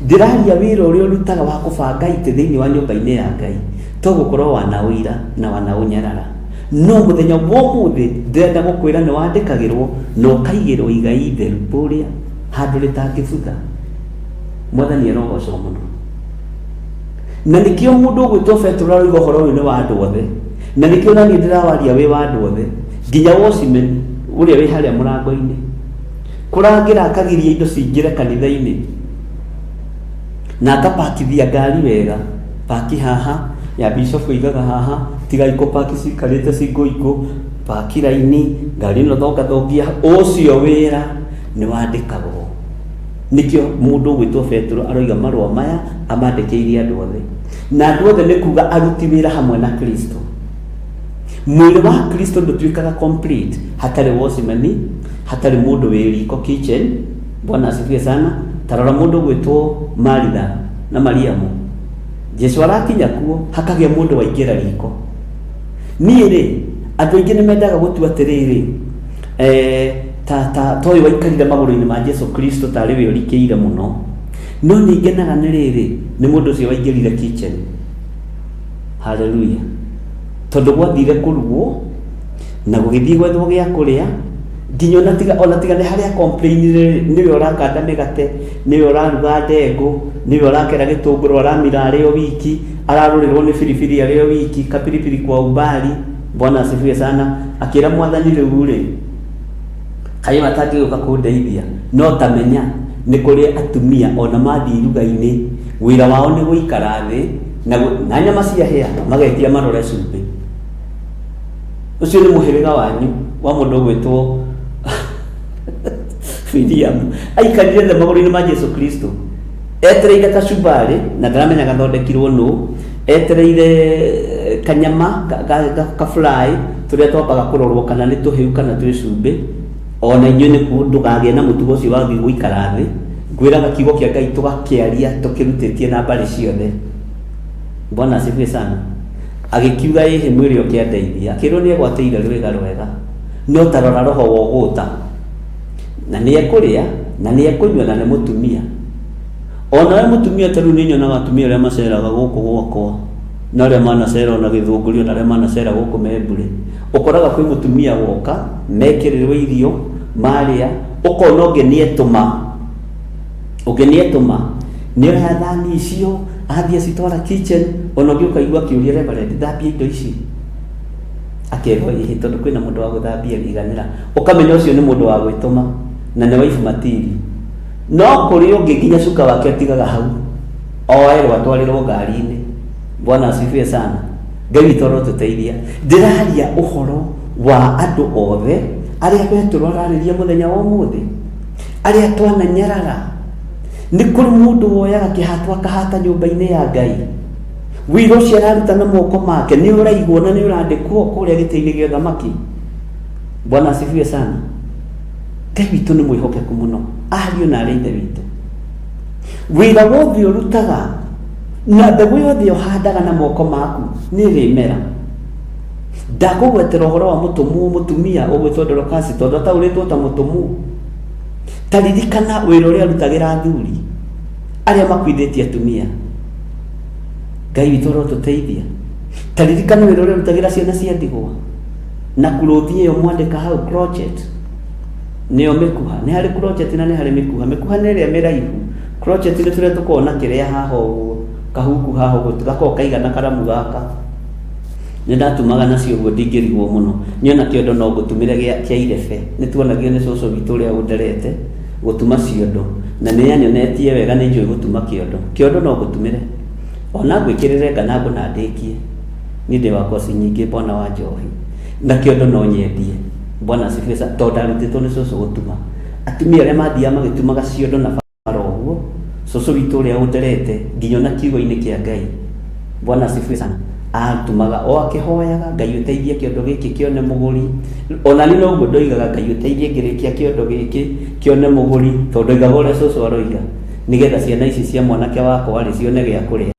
ndiraharia wira uria urutaga wa kubanga ite thiini wa nyumba-ini ya Ngai to gukorwo wana uira na wana unyarara no muthenya wo muthi ndirenda gukwira ni wandikagirwo no kaigirwo igai itheru buria handu ritangibutha Mwathani arogocwo muno na nikio mundu gwitwo Petro ari gohoro ni wa andu othe na nikio nani ndirawaria wi wa andu othe nginya Wosimen uria wi haria murango-ini kurangira akagiria indo cingire kanitha-ini na akapakithia ngari wega, paki haha ya bishop igaga haha, tiga iko paki cikarite cinguingu, paki raini, ngari no thongathogia. Ucio wira ni wandikagwo, nikio mundu gwitwo Petro aroiga marua maya amandikiire andu othe, na andu othe ni kuga aruti wira hamwe na Kristo. Mwili wa Kristo ndutuikaga complete hatari wosimani, hatari mundu wiriko kitchen. Bwana asifiwe sana. Tarora mundu gwitwo Maritha na Mariamu, Jesu arakinya kuo hakagia mundu waingira riko. Niĩ rĩ, andũ aingĩ nĩmendaga gũtua atĩrĩrĩ, toyũ waikarire magũrũ-inĩ ma Jesu Kristo tarĩ we ũrikĩire mũno, no nĩngenaga nĩ rĩrĩ, nĩ mũndũ ũcio waingĩrire kitchen. Haleluya. Tondũ gwathire kũrugwo na gũgĩthiĩ gwethwo gĩa kũrĩa, nginya ona tiga nĩ harĩa complain nĩwe ũrakanda mĩgate, nĩwe ũraruga ndengũ, nĩwe ũrakera gĩtũngũrũ, aramira arĩ o wiki, ararũrĩrwo nĩ biribiri arĩ o wiki, kapiripiri kwa umbali. Bwana asifiwe sana. Akĩra mwathani rĩu rĩ, kaĩ matangĩgũka kũndeithia, no tamenya nĩ kũrĩ atumia ona mathiĩ iruga-inĩ, wĩra wao nĩ gũikara thĩ na nyama ciahĩa magetia marore cumbĩ. Ũcio nĩ mũhĩrĩga wanyu wa mũndũ gwĩtwo William, aikarire thĩ magũrũ-inĩ ma Jesu Kristo, etereire kacumbari na ndaramenya gathondekirwo nũ, etereire kanyama ka fry tũrĩa twambaga kũrorwo kana nĩ tũhĩu kana twĩ cumbĩ. Ona inyuĩ nĩ ndũgagĩe na mũtugo ũcio wathiĩ gũikara thĩ, ngwĩraga kiugo kĩa Ngai tũgakĩaria tũkĩrutĩtie na mbarĩ ciothe. Bwana asifiwe sana. Agĩkiuga ĩhĩ mwĩrĩ ũkĩandeithia, akĩrwo nĩ egwatĩire rwĩga rwega, no tarora roho wa ũgũta, na nĩ ekũrĩa na nĩ ekũnyua na nĩ mũtumia. Ona we mũtumia tarĩu nĩ nyonaga atumia arĩa maceraga gũkũ gwakwa na arĩa manacera ona Gĩthũngũri na arĩa manacera gũkũ Membure, ũkoraga kwĩ mũtumia woka mekĩrĩrwo irio marĩa, ũkona ũngĩ nĩetũma nĩoya thani icio athiĩ acitwara kitchen, ona ũngĩ ũkaigua akĩũria Reverend, thambia indo ici, akerwo ĩhĩ tondũ kwĩna mũndũ wa gũthambia riganĩra, ũkamenya ũcio nĩ mũndũ wa gwĩtũma na nĩ waifu matiri. No kũrĩ ũngĩ nginya cuka wake atigaga hau, oerwo atwarĩrwo ngari-inĩ. Bwana asifiwe sana. Ngai witũ arotũteithia. Ndĩraria ũhoro wa andũ othe arĩa Petro ararĩria mũthenya wa ũmũthĩ, arĩa twananyarara. Nĩ kũrĩ mũndũ woyaga kĩhato akahata nyũmba-inĩ ya Ngai, wĩra ũcio araruta na moko make nĩ ũraigwo na nĩ ũrandĩkwo kũrĩa gĩtĩ-inĩ gĩa ũthamaki. Bwana asifiwe sana. Ngai witũ nĩ mwĩhokeku mũno, ariũ na arĩ ithe witũ. Wĩra wothe ũrutaga na mbegũ yothe ũhandaga na moko maku nĩ ĩrĩmera. Ndakũgwetera ũhoro wa mũtumia ũgwĩtwo Dorokasi tondũ ataũrĩtwo ta mũtũmu. Taririkana wĩra ũrĩa arutagĩra athuri arĩa makuithĩtie atumia. Ngai witũ arotũteithia. Taririkana wĩra ũrĩa arutagĩra ciana cia ndigwa na kurothi ĩyo mwandĩka hau crochet. Nĩyo mĩkuha, nĩ harĩ crochet na nĩ harĩ mĩkuha. Mĩkuha nĩ ĩrĩa mĩraihu, crochet nĩ tũrĩa tũkoragwo na kĩrĩa haha ũguo, kahuku haha ũguo gakoragwo kaigana karamu gaka. Nĩ ndatumaga nacio ũguo ndingĩrigwo mũno, niona kĩondo no ngũtumĩre kĩa irebe, nĩ tuonagio nĩ cũcũ witũ ũrĩa ũnderete gũtuma ciondo, na nĩ yanyonetie wega nĩ njũĩ gũtuma kĩondo no ngũtumĩre, ona ngwĩkĩrĩre nganangũ na ndĩkie, niĩ ndĩ wakwa ci nyingĩ Bwana wa njohi, na kĩondo no nyendie. Bwana asifiwe sana. Tondũ ndarutĩtwo nĩ cũcũ gũtuma. Atumia arĩa mathiaga magĩtumaga ciondo na bara ũguo, cũcũ witũ ũrĩa ũnderete nginya na kiugo-inĩ kĩa Ngai. Bwana asifiwe sana. Atumaga o akĩhoyaga Ngai ũteithie kĩondo gĩkĩ kĩone mũgũri. Ona niĩ noguo ndoigaga Ngai ũteithie ngĩrĩkia kĩondo gĩkĩ kĩone mũgũri, tondũ ndoigaga ũrĩa cũcũ aroiga, nĩgetha ciana ici cia mwanake wakwa rĩ cione gĩa kũrĩa.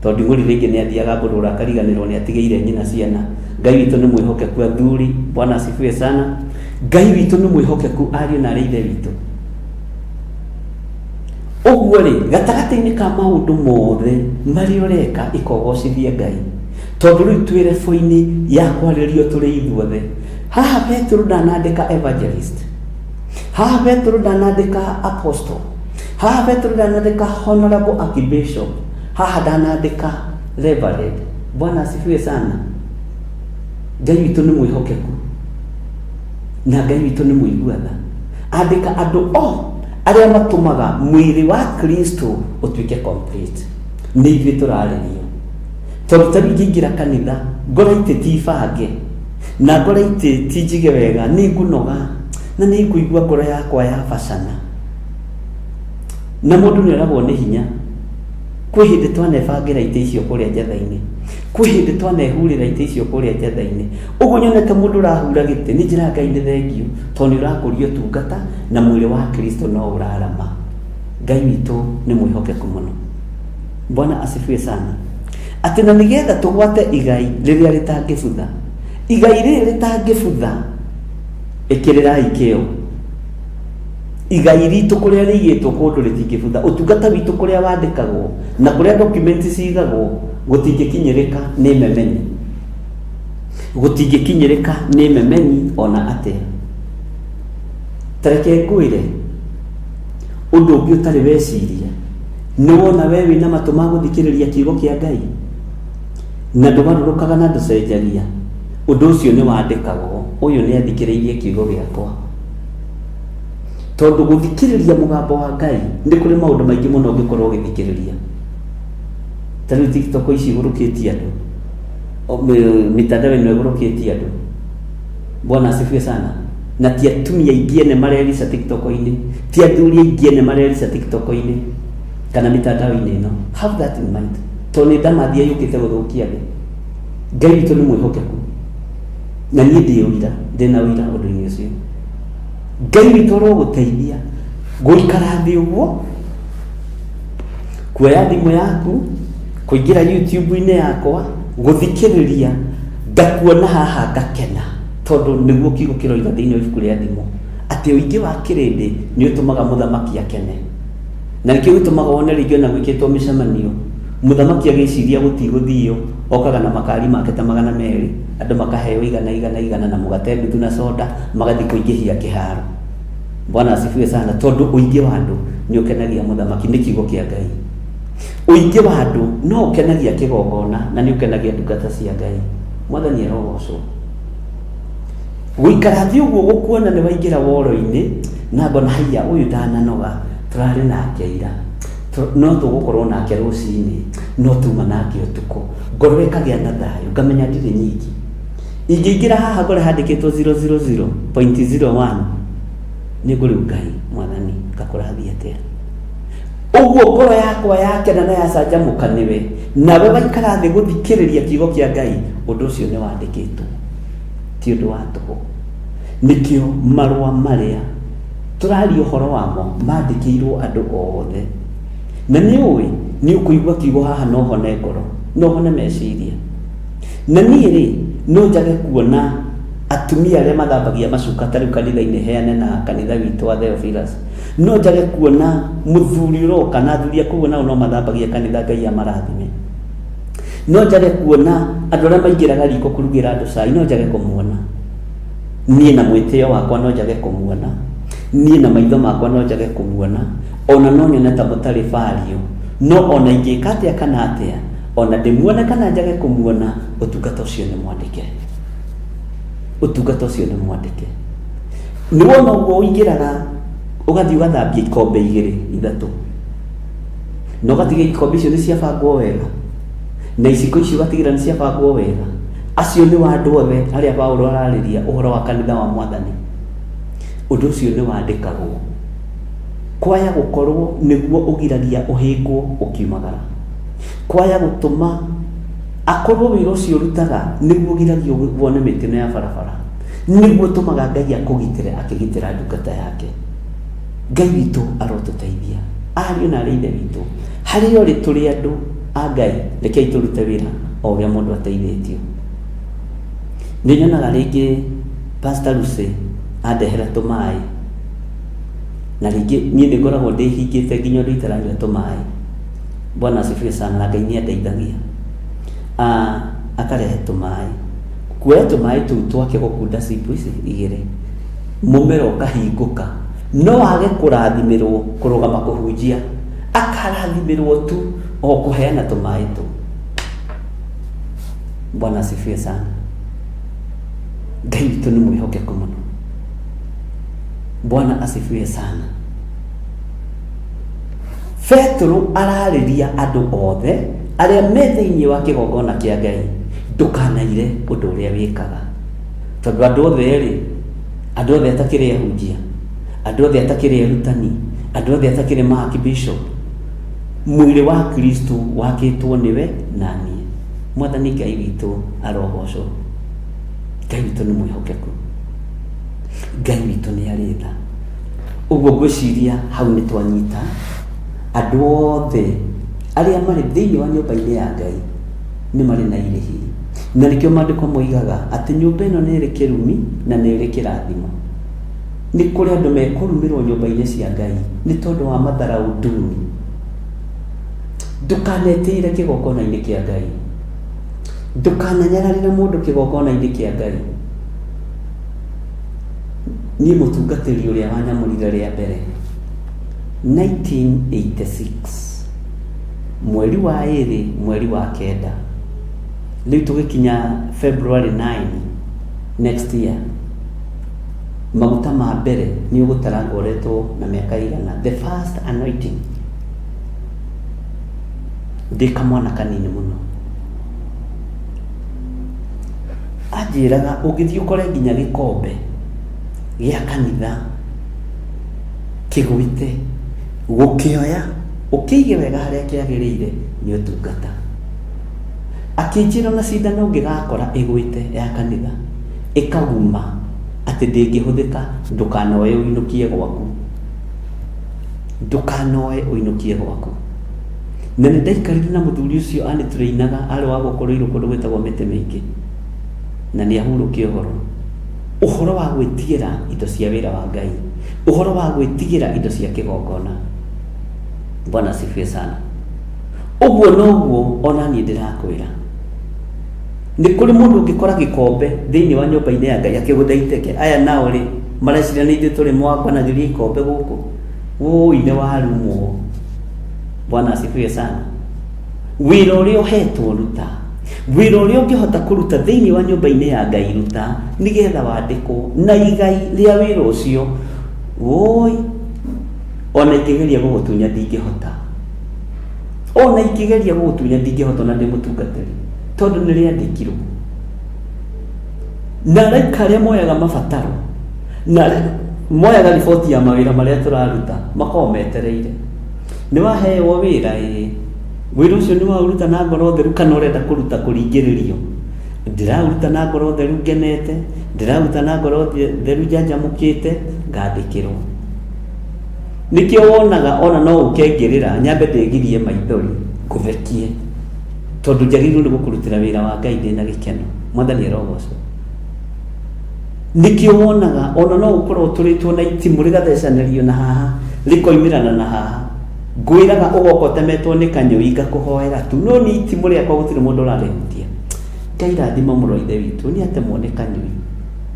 Tondũ ngũri rĩngĩ nĩ athiaga mbũrũra akariganĩrwo nĩ atigĩire nyina ciana. Ngai witũ nĩ mwĩhokeku athuri. Bwana asifiwe sana. Ngai witũ nĩ mwĩhokeku ariũ na arĩ ithe witũ. Ũguo rĩ, gatagatĩ-inĩ ka maũndũ mothe marĩa ũreka ikogocithie Ngai, tondũ rĩu twĩ rebu-inĩ ya kwarĩrio tũrĩ ithuothe. Haha Petro ndanandĩka evangelist, haha Petro ndanandĩka apostle, haha Petro ndanandĩka honorable archbishop, haha ndanandĩka reverend. Bwana asifiwe sana. Ngai witũ nĩ mwĩhokeku na Ngai witũ nĩ mũiguatha. andika andu aria matumaga mwiri wa Kristo utuike complete. Ni ithuĩ tũrarĩrio tondũ tarĩngĩ ingĩra kanitha ngora itĩ ti bange na ngora itĩ ti njige wega, nĩ ngunoga na nĩ ngũigua ngoro yakwa ya bacana, na mũndũ nĩ aragwo nĩ hinya. Kwĩ hĩndĩ twanebangĩra itĩ icio kũrĩa njatha-inĩ, kwĩ hĩndĩ twanehurĩra itĩ icio kũrĩa njatha-inĩ. Ũguo nyonete mũndũ ũrahura gĩtĩ, nĩ njĩra Ngai nĩ thengio tondũ nĩ ũrakũria ũtungata na mwĩrĩ wa Kristo no ũrarama. Ngai witũ nĩ mwĩhokeku mũno. Bwana asifiwe sana. Atĩ na nĩgetha tũgwate igai rĩrĩa rĩtangĩbutha, igai rĩrĩ rĩtangĩbutha, ĩkĩrĩrai kĩo. Igai ritũ kũrĩa rĩigĩtwo kũndũ rĩtingĩbutha, ũtungata witũ kũrĩa wandĩkagwo na kũrĩa document cigagwo gũtingĩkinyĩrĩka nĩ memenyi, gũtingĩkinyĩrĩka nĩ memenyi ona atĩa. Tareke ngwĩre ũndũ ũngĩ ũtarĩ weciria. Nĩ wona we wĩna matũ ma gũthikĩrĩria kiugo kĩa Ngai na ndũgarũrũkaga na ndũcenjagia, ũndũ ũcio nĩ wandĩkagwo, ũyũ nĩ athikĩrĩirie kiugo gĩakwa. Tondũ gũthikĩrĩria mũgambo wa Ngai nĩ kũrĩ maũndũ maingĩ mũno ũngĩkorwo ũgĩthikĩrĩria. Tarĩu TikTok ici igũrũkĩtie andũ, mitandao ĩno ĩgũrũkĩtie andũ. Bwana asifiwe sana. Na ti atumia aingĩ ene marerica TikTok-inĩ, ti athuri aingĩ ene marerica TikTok-inĩ kana mitandao-inĩ ĩno. Have that in mind. Tondũ nĩ ndamathia yũkĩte gũthũkia thĩ. Ngai witũ nĩ mwĩhokeku na niĩ ndĩna ũira ũndũ-inĩ ũcio. Ngai witũ arogũteithia gũikara thĩ ũguo, kuoya thimũ yaku, kũingĩra YouTube-inĩ yakwa, gũthikĩrĩria, ngakuona haha ngakena, tondũ nĩguo kiugo kĩroiga thĩinĩ wa ibuku rĩa thimũ atĩ ũingĩ wa kĩrĩndĩ nĩ ũtũmaga mũthamaki akene. Na nĩkĩo gĩtũmaga wone rĩngĩ ona gwĩkĩtwo mĩcemanio, mũthamaki agĩciria gũtigũthio, okaga na makari make ta 200, andũ makaheo igana na mũgate nduthu na soda, magathiĩ kũingĩhia kĩharo. Bwana asifiwe sana. Tondũ ũingĩ wa andũ nĩ ũkenagia mũthamaki, nĩ kiugo kĩa Ngai. Ũingĩ wa andũ no ũkenagia kĩgongona na nĩ ũkenagia ndungata cia Ngai. Mwathani arogocwo. Gũikara thĩ ũguo gũkuona nĩ waingĩra woro-inĩ na ngona haiya ũyũ ndananoga, tũrarĩ nake ira, no tũgũkorwo nake rũcinĩ, no tuma nake ũtukũ, ngoro ĩkagĩa na thayũ, ngamenya ndirĩ nyingĩ. Ingĩingĩra haha ngore handĩkĩtwo 000.01 nĩ ngũrĩu Ngai Mwathani ngakũrathia atĩa. Ũguo ngoro yakwa yakena na yacanjamũka nĩwe, nawe waikara thĩ gũthikĩrĩria kiugo kĩa Ngai, ũndũ ũcio nĩ wandĩkĩtwo, ti ũndũ wa tũhũ. Nĩkĩo marũa marĩa tũraria ũhoro wamo mandĩkĩirwo andũ othe. Na nĩ ũĩ nĩ ũkũigua kiugo haha no hone ngoro, no hone meciria. Na niĩ no njage kuona atumia arĩa mathambagia macuka tarĩu kanitha-inĩ heane na kanitha witũ wa Theophilus. No njage kuona mũthuri ũroka na athuri akũu nao no mathambagia kanitha, Ngai amarathime. No njage kuona andũ arĩa maingĩraga riko kũrugĩra andũ cai, no njage kũmuona. Niĩ na mwĩtĩo wakwa no njage kũmuona, niĩ na maitho makwa no njage kũmuona, ona no nyone ta mũtarĩ bario, no ona ingĩka atĩa kana atĩa, ona ndĩmuone kana njage kũmuona, ũtungata ũcio nĩ mwandĩke. Ũtungata ũcio nĩ mwandĩke. Nĩ wona ũguo ũingĩraga ũgathiĩ ũgathambia ikombe 2 3, na ũgatiga ikombe icio nĩ ciabangwo wega, na iciko icio ũgatigĩra nĩ ciabangwo wega. Acio nĩ wa andũ othe arĩa Paulo ararĩria ũhoro wa kanitha wa Mwathani. Ũndũ ũcio nĩ wandĩkagwo. Kwaya gũkorwo nĩguo ũgiragia ũhĩngwo ũkiumagara. Kwaya gũtũma akorwo wĩra ũcio ũrutaga nĩguo ũgiragia wone mĩtino ya barabara, nĩguo ũtũmaga Ngai akũgitĩre akĩgitĩra ndungata yake. Ngai witũ arotũteithia, ariũ na arĩ ithe witũ, harĩa ũrĩ tũrĩ andũ a Ngai, rekei tũrute wĩra o ũrĩa mũndũ ateithĩtio. Nĩ nyonaga rĩngĩ Pastor Lucy andehera tũmaĩ, na rĩngĩ niĩ nĩngoragwo ndĩhingĩte nginya ũndũ itaranyua tũmaĩ. Bwana asifiwe sana. Na Ngai nĩ andeithagia, akarehe tũmaĩ, kuoya tũmaĩ tũu twake gũkunda cibu ici 2, mũmera ũkahingũka. No wage kũrathimĩrwo kũrũgama kũhunjia, akarathimĩrwo tu o kũheana tũmaĩ tũu. Bwana asifiwe sana. Ngai witũ nĩ mwĩhokeku mũno. Bwana asifiwe sana. Petro ararĩria andũ othe arĩa me thĩinĩ wa kĩgongona kĩa Ngai ndũkanaire ũndũ ũrĩa wĩkaga, tondũ andũ othe atakĩrĩ ahunjia, andũ othe atakĩrĩ arutani, andũ othe atakĩrĩ ma-archbishop, mwĩrĩ wa Kristo wakĩtwo nĩwe na niĩ. Mwathani Ngai witũ arogocwo. Ngai witũ nĩ mwĩhokeku, Ngai witũ nĩ arĩ tha. Ũguo ngwĩciria hau nĩ twanyita andũ othe arĩa marĩ thĩinĩ wa nyũmba-inĩ ya Ngai nĩ marĩ na irĩhi, na nĩkĩo maandĩko moigaga atĩ nyũmba ĩno nĩ ĩrĩ kĩrumi na nĩ ĩrĩ kĩrathimo. Nĩ kũrĩ andũ mekũrumĩrwo nyũmba-inĩ cia Ngai nĩ tondũ wa matharaũ nduni. Ndũkanetĩire kĩgongona-inĩ kĩa Ngai, ndũkananyararĩre mũndũ kĩgongona-inĩ kĩa Ngai. Niĩ mũtungatĩri ũrĩa wanyamũrire rĩa mbere 1986 mweri wa 2 mweri wa 9, rĩu tũgĩkinya February 9 next year, maguta ma mbere nĩ ũgũtara ngoretwo na mĩaka igana, the first anointing, ndĩ kamwana kanini mũno. Anjĩraga ũgĩthiĩ ũkore nginya gĩkombe gĩa kanitha kĩgwĩte, gũkĩoya ũkĩige wega harĩa kĩagĩrĩire nĩ ũtungata. Akĩnjĩra na cindano ũngĩgakora ĩgwĩte ya kanitha ĩkaguma atĩ ndĩngĩhũthĩka, ndũkanoe ũinũkie gwaku, ndũkanoe ũinũkie gwaku. Na nĩ ndaikarire na mũthuri ũcio anĩtũrĩinaga arĩ wa gũkũrĩirwo kũndũ gwĩtagwo Mĩtĩ Mĩingĩ, na nĩ ahurũkie ũhoro wa gwĩtigĩra indo cia wĩra wa Ngai, ũhoro wa gwĩtigĩra indo cia kĩgongona. Bwana asifiwe sana. Ũguo noguo ona niĩ ndĩrakwĩra, nĩ kũrĩ mũndũ ũngĩkora gĩkombe thĩinĩ wa nyũmba-inĩ ya Ngai akĩgũtha iteke. Aya nao rĩ mareciria nĩ ithuĩ tũrĩ mwakwanagĩria ikombe gũkũ, ũĩ nĩ warumwo. Bwana asifiwe sana. Wĩra ũrĩa ũhetwo ruta, wĩra ũrĩa ũngĩhota kũruta thĩinĩ wa nyũmba-inĩ ya Ngai ruta, nĩgetha wandĩkwo na igai rĩa wĩra ũcio. Woi, ona ingĩgeria gũgũtunya ndingĩhota, ona ingĩgeria gũgũtunya ndingĩhota, na ndĩ mũtungatĩri, tondũ nĩ rĩandĩkirwo. Na araika arĩa moyaga mabataro na moyaga riboti ya mawĩra marĩa tũraruta makorwo metereire. Nĩ waheo wĩra wĩra ũcio nĩ waũruta na ngoro theru, kana ũrenda kũruta kũringĩrĩrio? Ndĩraruta na ngoro theru ngenete, ndĩraruta na ngoro theru njanjamũkĩte, ngandĩkĩrwo. Nĩkĩo wonaga ona no ũkengĩrĩra nyambe ndĩgirie maithori ngũthekie, tondũ njagĩrĩirwo nĩ gũkũrutĩra wĩra wa Ngai ndĩna gĩkeno. Mwathani arogocwo. Nĩkĩo wonaga ona no ũkorwo tũrĩtwo na itimũ rĩgathecanĩrio na haha rĩkoimĩrana na haha, ngwĩraga ũgokotemetwo nĩ kanyũi ngakũhoera tu, no nĩ itimũ rĩakwa gũtirĩ mũndũ ũrarĩhutia. Ngai rathima mũrũ wa ithe witũ nĩ atemwo nĩ kanyũi.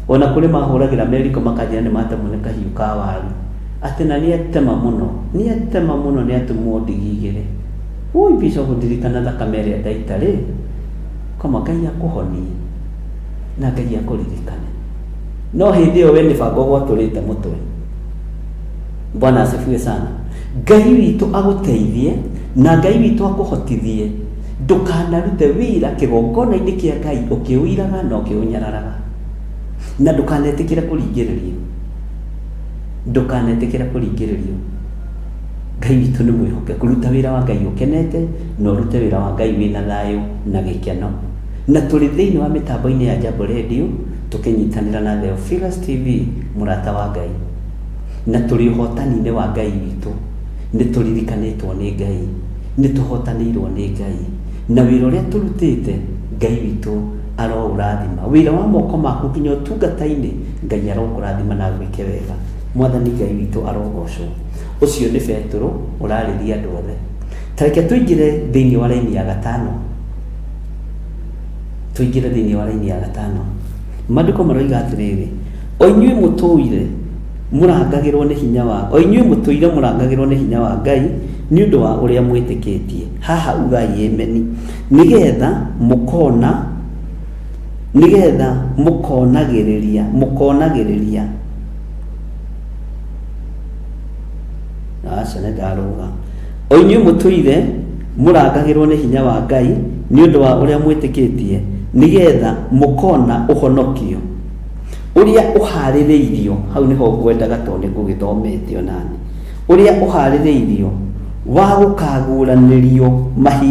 Ona kũrĩ mahũragĩra meriko makanjĩra nĩ matemwo nĩ kahiũ ka waru, atĩ na nĩ atema mũno, nĩ atumwo ndigi igĩrĩ. Ũi Bishop, ndirikana thakame ĩrĩa ndaitarĩ, koma Ngai akũhonie na Ngai akũririkane. No hĩndĩ ĩyo we nĩ bango gwatũrĩte mũtwe. Bwana asifiwe sana. Ngai witũ agũteithie na Ngai witũ akũhotithie ndũkanarute wĩra kĩgongona-inĩ kĩa Ngai ũkĩũiraga na ũkĩũnyararaga, na ndũkanetĩkĩre kũringĩrĩrio, ndũkanetĩkĩre kũringĩrĩrio. Ngai witũ nĩ mwĩhokeku. Kũruta wĩra wa Ngai ũkenete na ũrute wĩra wa Ngai wĩna thayũ na gĩkeno. Na tũrĩ thĩinĩ wa mĩtambo-inĩ ya Jambo Radio tũkĩnyitanĩra na Theophilus TV, mũrata wa Ngai, na tũrĩ ũhotani-inĩ wa Ngai witũ. Nĩ tũririkanĩtwo nĩ Ngai, nĩ tũhotanĩirwo nĩ Ngai, na wĩra ũrĩa tũrutĩte Ngai witũ aroũrathima. Wĩra wa moko maku nginya ũtungata-inĩ Ngai arokũrathima na gwĩke wega. Mwathani Ngai witũ arogocwo. Ũcio nĩ Petro ũrarĩria andũ othe. Tareke tũingĩre thĩinĩ wa raini ya gatano, tũingĩre thĩinĩ wa raini ya gatano. Maandĩko maroiga atĩrĩrĩ, o inyuĩ mũtũire mũrangagĩrwo nĩ hinya wa, o inyuĩ mũtũire mũrangagĩrwo nĩ hinya wa Ngai nĩ ũndũ wa ũrĩa mwĩtĩkĩtie. Haha ugai ameni, nĩgetha mũkonagĩrĩria na aca nĩ ndarũga o inyuĩ mũtũire mũrangagĩrwo nĩ hinya wa Ngai nĩ ũndũ wa ũrĩa mwĩtĩkĩtie nĩgetha mũkona ũhonokio ũrĩa ũharĩrĩirio hau nĩho ngwendaga tondũ ngũgĩthomete onani ũrĩa ũharĩrĩirio wa gũkaguũranĩrio